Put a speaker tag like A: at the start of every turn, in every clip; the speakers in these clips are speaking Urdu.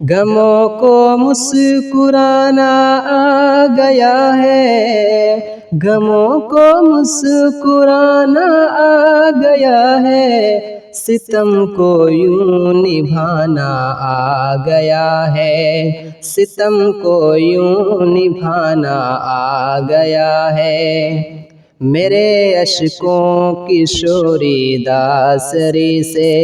A: غموں کو مسکرانا آ گیا ہے، غموں کو مسکرانا آ گیا ہے، ستم کو یوں نبھانا آ گیا ہے، ستم کو یوں نبھانا آ گیا ہے۔ میرے اشکوں کی شوریدہ سری سے،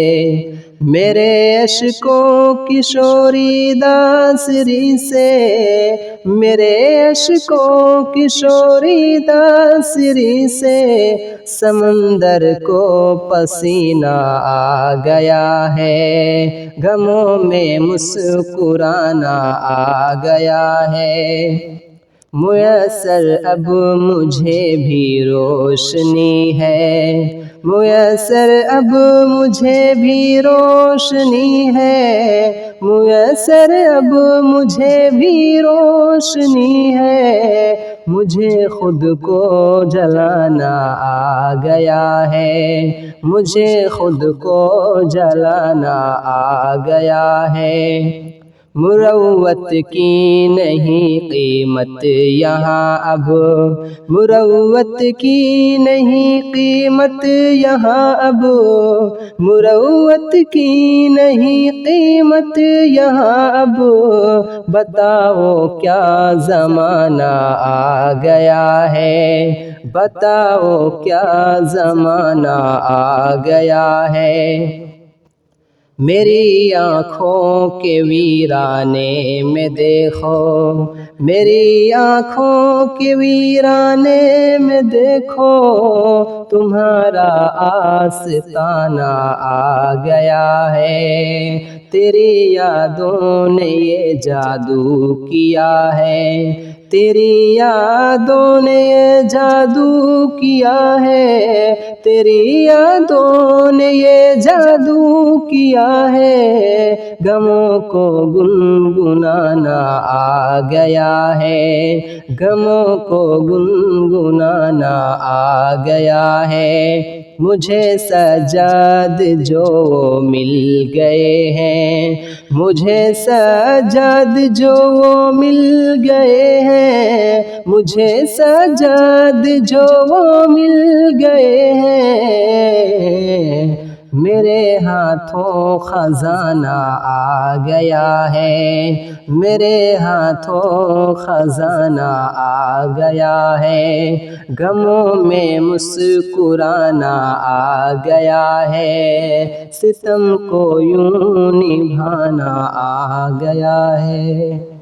A: میرے اشکوں کی شوریدہ سری سے، میرے اشکوں کی شوریدہ سری سے، سمندر کو پسینہ آ گیا ہے، غموں میں مسکرانا آ گیا ہے۔ میسر اب مجھے بھی روشنی ہے، میسر اب مجھے بھی روشنی ہے، میسر اب مجھے بھی روشنی ہے، مجھے خود کو جلانا آ گیا ہے، مجھے خود کو جلانا آ گیا ہے۔ مروت کی نہیں قیمت یہاں اب، مروت کی نہیں قیمت یہاں اب، مروت کی نہیں قیمت یہاں اب، بتاؤ کیا زمانہ آ گیا ہے، بتاؤ کیا زمانہ آ گیا ہے۔ میری آنکھوں کے ویرانے میں دیکھو، میری آنکھوں کے ویرانے میں دیکھو، تمہارا آستانہ آ گیا ہے، تیری یادوں نے یہ جادو کیا ہے، تیری یادوں نے یہ جادو کیا ہے، تیری یادوں نے یہ جادو کیا ہے، غموں کو گنگنانا آ گیا ہے، غموں کو گنگنانا آ گیا ہے۔ مجھے سجاد جو مل گئے ہیں، مجھے سجاد جو مل گئے ہیں، مجھے سجاد جو مل گئے ہیں، میرے ہاتھوں خزانہ آ گیا ہے، میرے ہاتھوں خزانہ آ گیا ہے، غموں میں مسکرانا آ گیا ہے، ستم کو یوں نبھانا آ گیا ہے۔